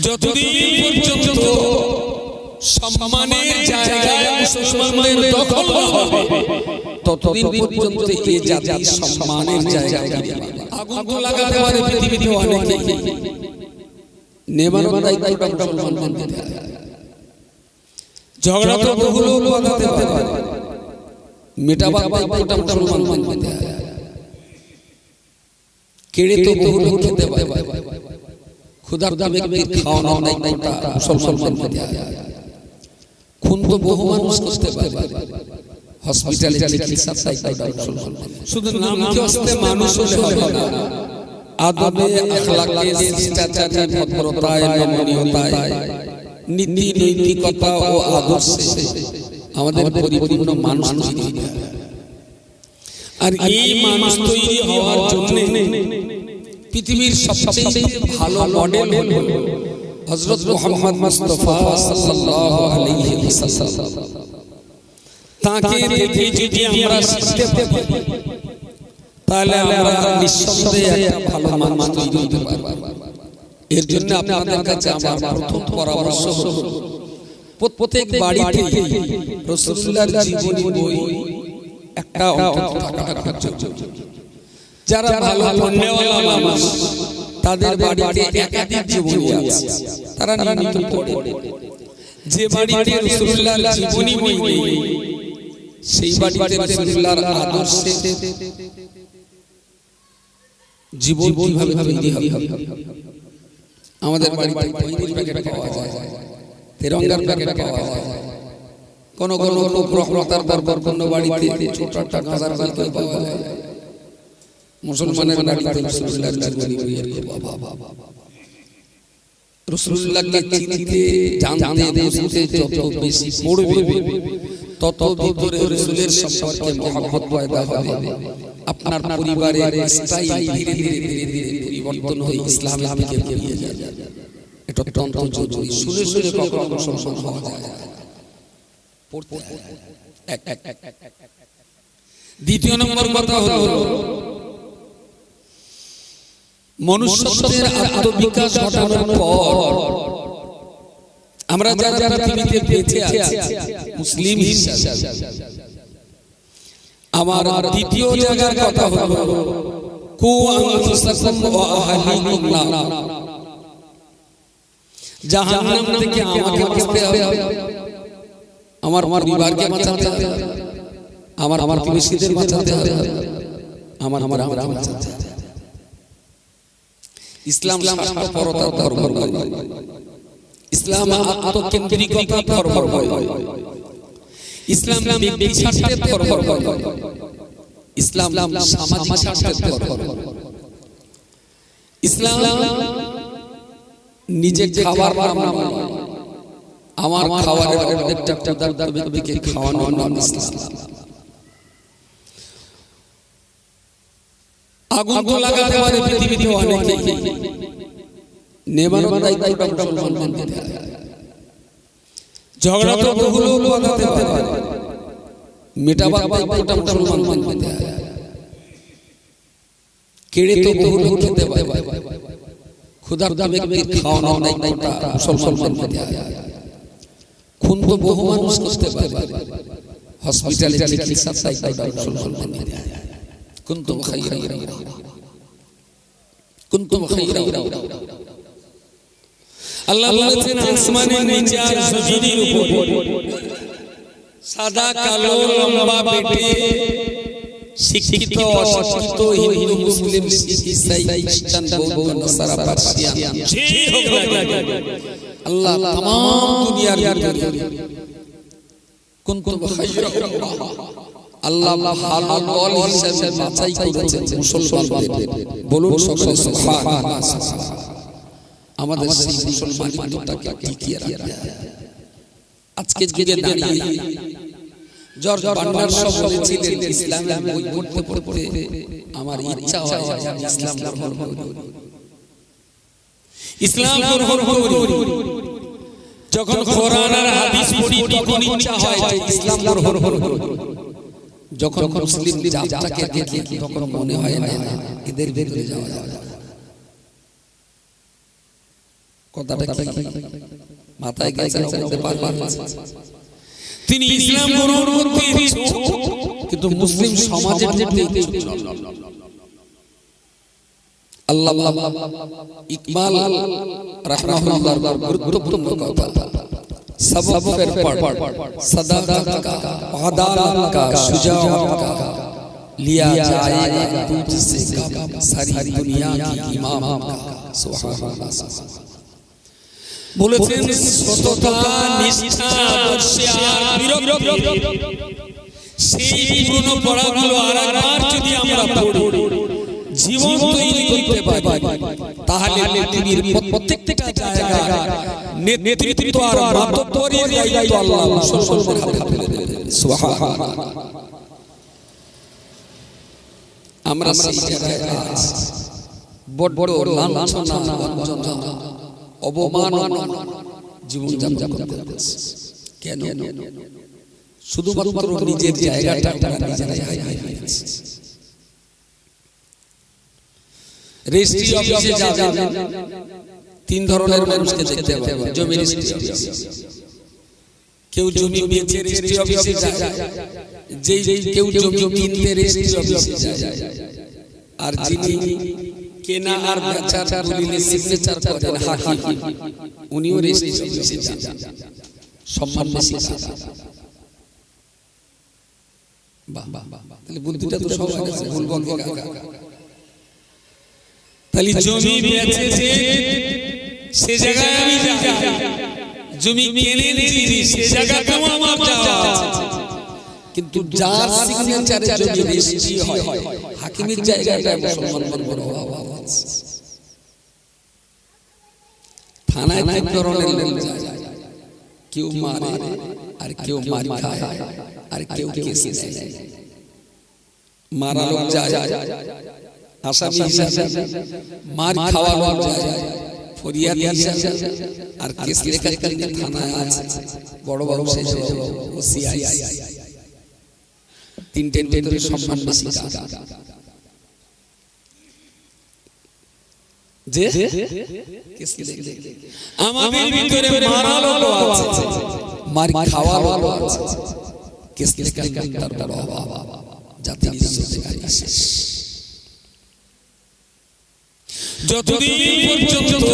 যতদিন পর্যন্ত সম্মানের জায়গায় মুসলমানদের দখল হবে ততদিন পর্যন্ত এই জাতি সম্মানের জায়গায় আগুন তো লাগাতে পারে পৃথিবীতে অনেকে নেবার দায়িত্বটা মুসলমানদের দিতে হয়। ঝগড়া তো বহু লোক বাঁধাতে পারে, মেটাবার দায়িত্বটা মুসলমানদের দিতে হয়। কেড়ে তো বহু লোক খেতে পারে, ক্ষুধার্ত ব্যক্তির খাওয়ানোর দায়িত্বটা মুসলমানদের দিতে হয়। খুন তো বহু মানুষ করতে পারে, হসপিটালে চিকিৎসার দায়িত্বটা মুসলমানদের। শুধু নামকে হস্তে মানুষ হলে হবে না, আদবে আখলাকে শিষ্টাচারে ভদ্রতায় নমনীয়তায় নীতি নৈতিকতা ও আদর্শে আমাদের পরিপূর্ণ মানুষ তৈরি হতে হবে। আর এই মানুষ তৈরি হওয়ার জন্য পৃথিবীর সবচেয়ে ভালো মডেল হলো হযরত মুহাম্মদ মুস্তাফা সাল্লাল্লাহু আলাইহি ওয়াসাল্লাম। তাকে দেখে যদি আমরা শিখতে পারি তাহলে আমরা নিঃসন্দেহে একটা ভালো মানুষ তৈরি হতে পারব। এর জন্য আপনাদের কাছে আমার প্রথম পরামর্শ হলো প্রত্যেক বাড়িতে রাসূলুল্লাহর জীবনী বই একটা অন্তত থাকা জরুরি। যারা ভালো পণ্যওয়ালা মানুষ তাদের বাড়িতে একাধিক জীবনী আছে, তারা নিয়মিত পড়ে। যে বাড়িতে রাসূলুল্লাহর জীবনী বই নেই সেই বাড়িতে রাসূলুল্লাহর আদর্শে জীবন কিভাবে তৈরি হবে। আমাদের বাড়িতে বইয়ের প্যাকেট পাওয়া যায়, তেরঙ্গার প্যাকেট পাওয়া যায়, কোন কোন রহমতার দরবার কোন বাড়িতে ছোট একটা গাজার প্যাকেট পাওয়া যায়। মুসলমানের বাড়িতে রাসূলুল্লাহর জীবনী বইয়ের বাবা রাসূলুল্লাহকে চিনতে জানতে বুঝতে যত বেশি পড়বে তত ভিতরে রাসূলের সম্পর্কে মহব্বত পয়দা হবে। আপনার পরিবারের স্টাইল ধীরে ধীরে পরিবর্তন হয়ে ইসলামের দিকে এগিয়ে যাবে। এটা অত্যন্ত জরুরি। শুনে শুনে কখনো মুসলমান হওয়া যায় না, পড়তে এক। দ্বিতীয় নম্বর কথা হলো মনুষ্যত্বের আত্মবিকাশ ঘটানোর পর আমরা যারা পৃথিবীতে বেঁচে আছি মুসলিম হিসেবে, আমার দ্বিতীয় জায়গার কথা হলো কু আনফুসাকুম ওয়া আহলিকুম নার। জাহান্নাম থেকে আমাকে বাঁচাতে হবে, আমার পরিবারকে বাঁচাতে হবে, আমার প্রতিবেশীদের বাঁচাতে হবে, আমার বাঁচাতে হবে। ইসলাম স্বার্থপরতার ধর্ম নয়, ইসলাম আত্মকেন্দ্রিকতার ধর্ম নয়, ইসলাম ব্যক্তি স্বার্থের ধর্ম নয়, ইসলাম সামাজিক স্বার্থের ধর্ম। ইসলাম নিজে খাবার নাম নয়, আমার খাবারের অর্ধেকটা ক্ষুধার্ত ব্যক্তিকে খাওয়ানো নাম ইসলাম। আগুন তো লাগাতে পারে পৃথিবীতে অনেকে, নেবার দায়িত্বটা মুসলমানদের দিতে হয়। ঝগড়া তো বহু লোক বাঁধাতে পারে, মেটাবার দায়িত্বটা মুসলমানদের দিতে হয়। কেড়ে তো বহু লোক খেতে পারে, ক্ষুধার্ত ব্যক্তির খাওয়ানোর দায়িত্বটা মুসলমানদের দিতে হয়। খুন তো বহু মানুষ করতে পারে, হসপিটালে চিকিৎসার দায়িত্বটা মুসলমানদের দিতে হয়। কুনতুম খায়রা আল্লাহ বলেছেন আসমানের নিচে আর জমিনের উপর সাদা কালো লম্বা বেটে শিক্ষিত অশিক্ষিত হিন্দু মুসলিম শিখ ইসাই খ্রিস্টান বৌদ্ধ নাসারা পার্সিয়ান যে হোক না আল্লাহ तमाम দুনিয়ার ভিতরে কুনতুম খায়রা আল্লাহ ভালো দল হিসেবে বাছাই করেছেন মুসলমানদের। বলুন সকলে সুবহানাল্লাহ। আমাদের সেই মুসলমান হিন্দুটাকে টিকিয়ে রাখতে হবে। আজকে যুগে দাঁড়িয়ে জর্জ বার্নার্ড বলেছিলেন ইসলামের বই পড়তে পড়তে আমার ইচ্ছা হয় আমি ইসলাম গ্রহণ করি, ইসলাম গ্রহণ করি। যখন কোরআন আর হাদিস পড়ি তখন ইচ্ছা হয় যে ইসলাম গ্রহণ করি। যখন মুসলিম জাতটাকে দেখি তখন মনে হয় না এদের ভিতরে যাওয়া যাবে। কথাটা কি মাথায় গেছে বলতে পারবেন? তিনি ইসলাম গ্রহণ করতে কিন্তু মুসলিম সমাজের মধ্যে আল্লাহ ইকবাল রাহমাহুল্লাহর গুরুত্বপূর্ণ কথা सबब पर सदाकत का अदालत का शुजाअत का लिया जाएगा तुझसे कब सारी दुनिया की इमाम का सुभान বলেছেন সততা নিষ্ঠা আদর্শে আর বিরক্তি সেই পুরনো পড়াগুলো আরেকবার যদি আমরা পড়ি জীবন তৈরি করতে পারি তাহলে পৃথিবীর প্রত্যেকটা জায়গা নেতৃত্ব আর মাতব্বরের দায়িত্ব আল্লাহ মুসলমানদের হাতে তুলে দেবেন। সুবহানাল্লাহ। আমরা সেই জায়গায় আজ বড় বড় লাঞ্ছনা বঞ্চনা অবমাননা জীবন যাপন করতেছি। কেন? শুধুমাত্র নিজের জায়গাটা আমরা নিজেরাই হারিয়ে ফেলেছি। রেজিস্ট্রি অফিসে যাবেন, তিন ধরনের মানুষকে দেখতে পাবেন। জমি রেজিস্ট্রি অফিস, কেউ জমি বেচে রেজিস্ট্রি অফিসে যায়, যেই কেউ জমি কিনতে রেজিস্ট্রি অফিসে যায়, আর যিনি কেনা আর বেচার দলিলে সিগনেচার করেন হাকিম, উনিও রেজিস্ট্রি অফিসে যান। সম্মান বেশি। বাহ বাহ বাহ, তাহলে বুদ্ধিটা তো সবার কাছে ভুল বলবো কাকা। তাহলে জমি বেচেছে সে জায়গায় আমি যাই, জমি কিনে নিয়েছি সে জায়গাতেও আমার যাওয়া আছে। কিন্তু যার সিগনেচারে জমি রেজিস্ট্রি হয় হাকিমের জায়গাটা মুসলমান বড় অভাব আছে। থানায় তিন ধরনের লোক যায়, কেউ মারে আর কেউ মার খায় আর কেউ কেস নেয়। মারা লোক যায় আসামি হিসাবে, মার খাওয়া লোক যায় ফরিয়াদি হিসাবে, আর কেস লেখার জন্য থানায় আছে বড় বড় ওসিআই। তিনটের ভিতরে সম্মান বেশি যে কেস লেখে। আমাদের ভিতরে মারা লোক আছে, মার খাওয়া লোক আছে, কেস লেখার তার বড় অভাব। জাতির ইজ্জতকারী শেষ। যতদিন পর্যন্ত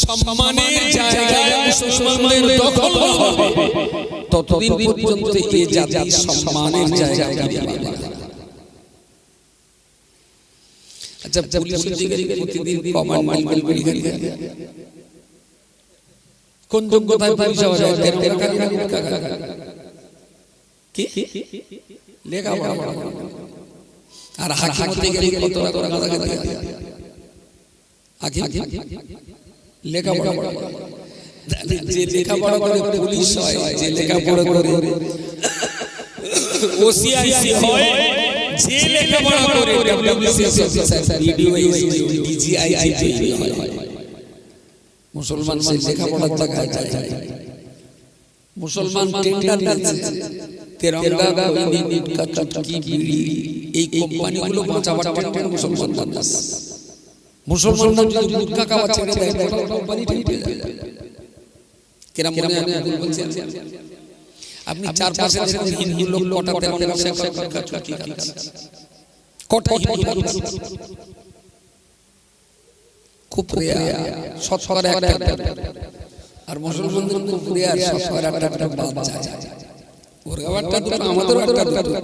সম্মানের জায়গায় মুসলমানদের দখল হবে ততদিন পর্যন্ত এই জাতি সম্মানের জায়গা ফিরে পাবে না। আচ্ছা, পুলিশ অধিকারী প্রতিদিন কমান্ড বিল কোন যোগ্যতায় পুলিশ হওয়া যায়? কি লেখাপড়া আর হাকিম হতে গেলে কত টাকা লেখাপড়া যে লেখাপড়া করে পুলিশ হয়, যে লেখাপড়া করে ওসিআইসি হয়, যে লেখাপড়া করে ডব্লিউবিসিএস অফিসার, বিডিওএস, ডিজিআইআই হয়। মুসলমান সেই লেখাপড়ার জায়গায় যায়। মুসলমান টেন্ডার দিচ্ছে, তেরঙ্গা, ইউনিট, কাচুকি, বিড়ি, এই কোম্পানিগুলো বাঁচাবার টেন্ডার মুসলমান দিচ্ছে। মুসলমানরা যদি গুটখা খাওয়া ছেড়ে দেয় কোম্পানি ঠেকে যায়। কেরাম মনে হয় ভুল বলছেন? আপনি চারপাশে হিন্দু লোক কটাতে কটা খুব শতকরা একটা, আর মুসলমানদের খুব রেয়ার, শতকরা একটা বাদ যায়। ওর একটা দুটো, আমাদেরও একটা দুটো।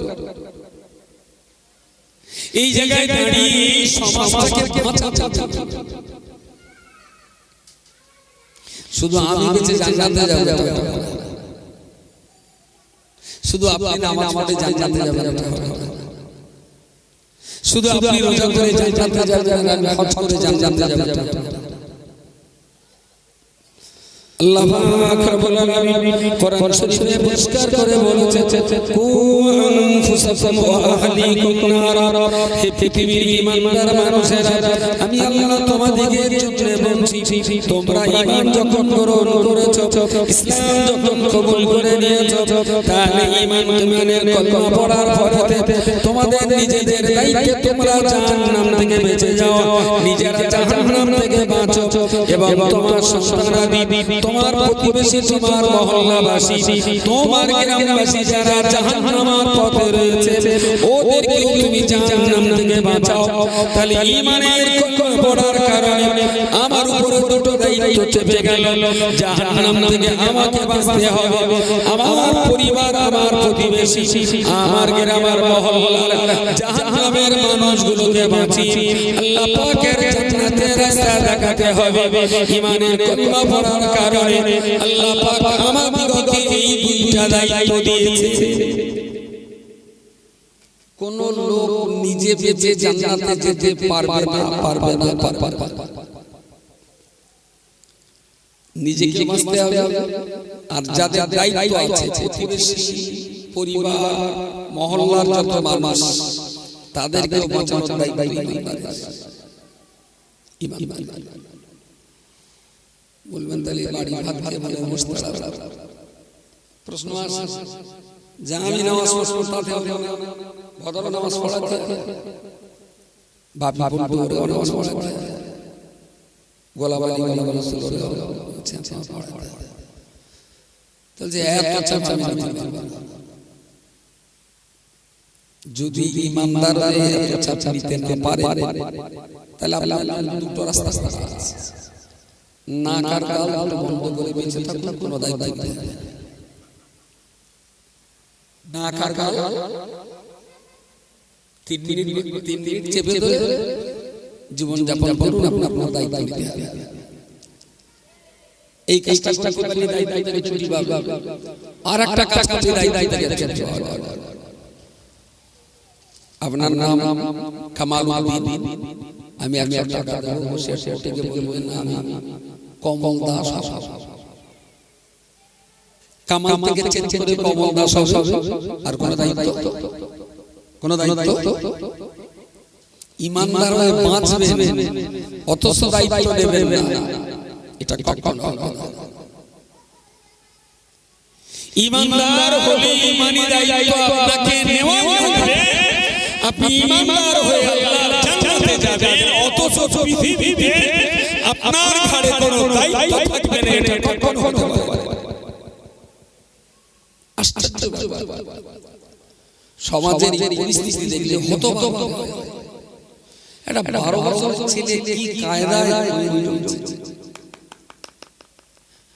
এই জায়গায় দাঁড়িয়ে সমাজটাকে বাঁচাতে শুধু আমি বেঁচে জান্নাতে যাব, শুধু আপনি নামাজ পড়ে জান্নাতে যাবেন, শুধু আপনি রোজা করে জান্নাতে যাবেন, হজ করে জান্নাতে যাবেন। আল্লাহ পাক রব্বুল আলামিন কোরআন শরীফে পরিষ্কার করে বলেছেন কু আনফুসাকুম ওয়া আহলিকুম নারা। হে পৃথিবীর ঈমানদার মানুষেরা, আমি আল্লাহ তোমাদেরকে জন্য বলছি, তোমরা ঈমান যখন গ্রহণ করেছো, ইসলাম যখন কবুল করে নিয়েছো, তাহলে ঈমানের কলমা পড়ার পরে তোমাদের নিজেদের দায়িত্বে তোমরা জাহান্নাম থেকে বেঁচে যাও, নিজেরা জাহান্নাম থেকে বাঁচো এবং তোমার সন্তানাদি, তোমার প্রতিবেশী, তোমার মহল্লাবাসী, তোমার গ্রামবাসী যারা জাহান্নামের পথে রয়েছে, ওদেরকে তুমি জাহান্নাম থেকে বাঁচাও। তাহলে ঈমানের কলমা পড়ার কারণে আমার উপরে দুটো দায়িত্ব চেপে গেল। জাহান্নাম থেকে আমাকে বাঁচতে হবে, আমার পরিবার, আমার প্রতিবেশী, আমার গ্রাম, আমার মহল্লা, জাহান্নামের মানুষগুলোকে বাঁচিয়ে আল্লাহ পাকের জান্নাতের রাস্তা দেখাতে হবে। ঈমানের কলমা পড়ার কারণে আল্লাহ পাক আমাদেরকে এই দুইটা দায়িত্ব দিয়েছে। কোন লোক নিজে বেঁচে জান্নাতে যেতে পারবে না, পারবে না, পারবে না। নিজেকে বাঁচতে হবে, আর যাদের দায়িত্ব আছে, প্রতিবেশী, পরিবার, মহল্লার যত মানুষ, তাদেরকেও বাঁচানোর দায়িত্ব ঈমান। বলবেন তাহলে বাড়ি ভাত খেয়ে বলে বসতে হবে। প্রশ্ন আসে যে আমি নামাজ পড়ব, তাতে হবে না, ভদ্র নামাজ পড়াতে বাপি বলবে ওরে নামাজ পড়াতে, গোলাবালি গোলাবালি শুরু হয়ে যাবে, তাহলে এত চাপা যদি ইমানদার হয়ে এত চাপা নিতে না পারে, তাহলে আপনার দুটো রাস্তা আছে, না কার গাল বন্ধ করে বেঁচে থাকুন, কোনো দায়িত্ব নেই, না কার গাল 3 মিনিট চেপে ধরে জীবন যাপন করুন, আপনার দায়িত্ব নিতে হবে। এই কাজটা করলে দায়িত্ব থেকে ছুটি পাবে, আর একটা কাজ করলে দায়িত্ব থেকে ছুটি পাবে। আপনার নাম কামাল উদ্দিন, আমি 100 টাকা দেবো, সে থেকে বলবেন না আমি কমল দাস, কামাল থেকে চেঞ্জ করে কমল দাস হবে, আর কোন দায়িত্ব, কোন দায়িত্ব। ঈমানদার হয়ে বাঁচবেন, অথচ দায়িত্ব নেবেন না, এটা কখনো হবে না। ঈমানদার হলে ঈমানি দায়িত্ব আপনাকে নেওয়া হবে, আপনি ঈমানদার হয়ে আল্লাহর জান্নাতে যাবেন, অথচ পৃথিবীতে আপনার ঘাড়ে কোনো দায়িত্ব থাকবে না, এটা কখনো হতে পারে না। আশ্চর্য ব্যাপার, সমাজের এই পরিস্থিতি দেখলে হতভম্ব হয়। একটা 12 বছরের ছেলে কি কায়দায়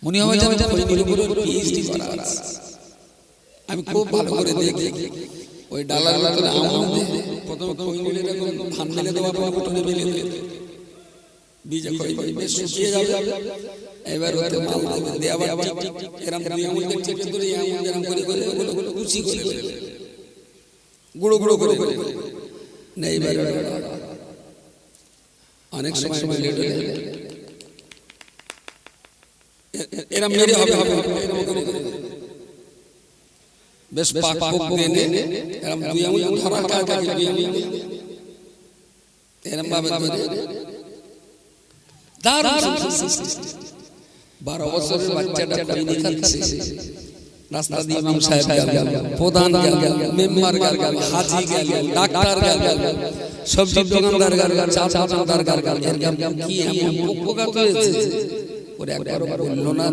মনে হয় যেন PhD করা আছে। আমি খুব ভালো করে দেখি ওই ডালার ভিতরে আম দিয়ে প্রথমে কইলে এরকম ধান মেলে দেওয়ার পর বটনে মেলে বীজ কই বেশ শুকিয়ে যাবে, এবার ওতে মাল দেবে, দিয়ে আবার এরকম দুই আঙুল চেপে ধরে এরকম করে করে ওগুলো কুচি করে গুঁড়ো গুঁড়ো করে না, এবার অনেক সময় লেট হয়ে যায়, এরা মেরে হবে বেশ পাক পাক দেনে এরকম দুই আঙুল ধরা কাকা দুই আঙুল এরকম ভাবে ধরে দারুণ 12 বছরের বাচ্চাটা পানি খাচ্ছে, রাস্তা দিয়ে ইমাম সাহেব গেল, প্রধান গেল, মেম্বার গেল, হাজি গেল, ডাক্তার গেল, সবজি দোকানদার গেল, চা দোকানদার গেল, এরকম কি এমন উপকার হয়েছে ওরে একবার বললো না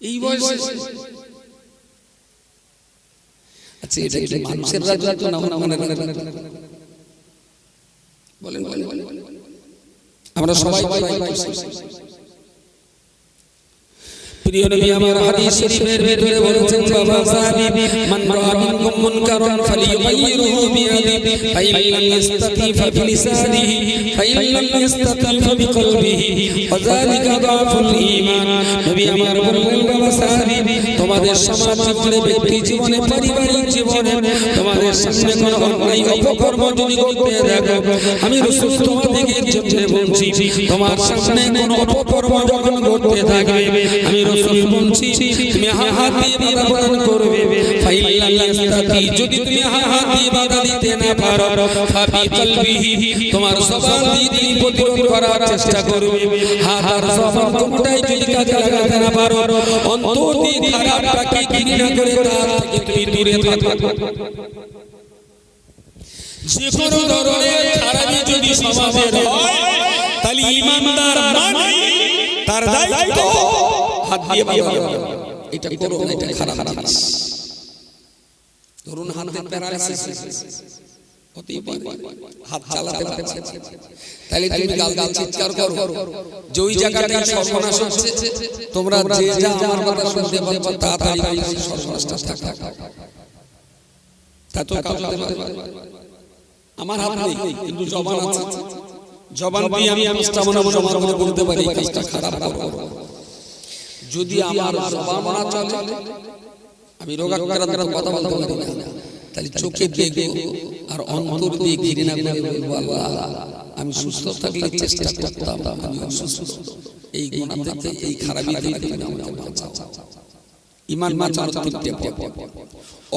এই বয়সে। আচ্ছা এটা কি মানুষের রাজ্য না মনে বলেন, আমরা সবাই প্রিয় নবী আমার হাদিস শরীফের ভিতরে বলেছেন বাবা সাহাবী মান রাআ মিনকুম মুনকারান ফালিয়ুগাইয়িরহু বিয়াদিহি ফাইন লাম ইসতাতি ফাবিলিসানিহি ফাইন লাম ইসতাতি ফাবিকলবিহি ওয়া যালিকা দাফুল ঈমান। নবী আমার বললেন বাবা সাহাবী তোমাদের সমাজ জীবনে, ব্যক্তি জীবনে, পারিবারিক জীবনে তোমাদের সামনে কোনো অন্যায় অপকর্ম যদি করতে দেখো, আমি রাসূল তোমাদেরকে জন্য বলছি তোমার সামনে কোন অপকর্ম যখন ঘটতে থাকবে আমি রাসূল বলছি তুমি হাত দিয়ে বাধা প্রদান করবে ফাইল্লাম ইয়াস্তাতি যদি তুমি হাত দিয়ে বাধা দিতে না পারো ফাবি কলবিহি তোমার জবান দিয়ে তুমি প্রতিরোধ করার চেষ্টা করবে হাত আর জবান কোনটাই যদি কাজে লাগাতে না পারো অন্তর দিয়ে খারাপটাকে ঘৃণা করে তার থেকে তুমি দূরে থাকো যে কোনো ধরনের খারাপি যদি সমাজের হয় তাহলে ইমানদার মানে তার দায়িত্ব হাত দিয়ে বাধা এটা করো না, এটা খারাপ জিনিস। ধরুন হাতে প্যারালাইসিস হতেই পারে, হাত চালাতে পারছে না, তাহলে তুমি গাল চিৎকার করো যে ওই জায়গাটায় সর্বনাশ হচ্ছে, তোমরা যে যা আমার কথা শুনতে পাচ্ছ তাড়াতাড়ি সর্বনাশটা থাকা। তা তো কাজ হতে পারে, আমার হাত নেই কিন্তু জবান আছে, জবান দিয়ে আমি ইসলামের জবান করে বলতে পারি এই কাজটা খারাপ করো। যদি আমার জবান না চলে আমি রোগাক্রান্ত কথা বলতে পারি না, তাহলে চোখে দেখবো আর অন্তর দিয়ে ঘৃণা করে বলবো আল্লাহ আমি সুস্থ থাকলে চেষ্টা করতাম, আমি অসুস্থ, এই গুনাহ থেকে এই খারাপি থেকে তুমি আমাকে বাঁচাও। ঈমান বাঁচানোর তিনটে পথ,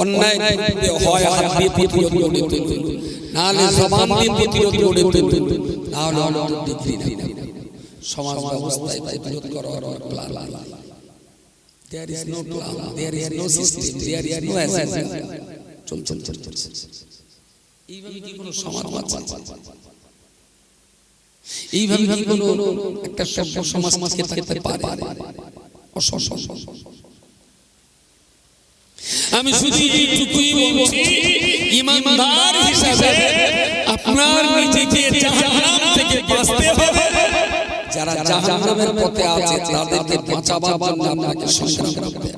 অন্যায় বিরুদ্ধে হয় হাত দিয়ে প্রতিরোধ গড়ে তুলুন, নাহলে জবান দিয়ে প্রতিরোধ গড়ে তুলুন, নাহলে অন্তর দিয়ে ঘৃণা। সমাজ ব্যবস্থায় প্রতিরোধ করার plan, there is no plan, there is no system, there is no agenda, চল এইভাবে কি কোনো সমাজ বাঁচে? এইভাবে কি কোনো একটা সভ্য সমাজকে থাকতে পারে? অসম্ভব। আমি শুধু এইটুকুই বলছি, ঈমানদার হিসেবে আপনার নিজেকে জাহান্নাম থেকে বাঁচতে হবে। যারা জাহান্নামের পথে আছে তাদেরকে বাঁচাবার জন্য আপনাকে সংগ্রাম করতে হবে।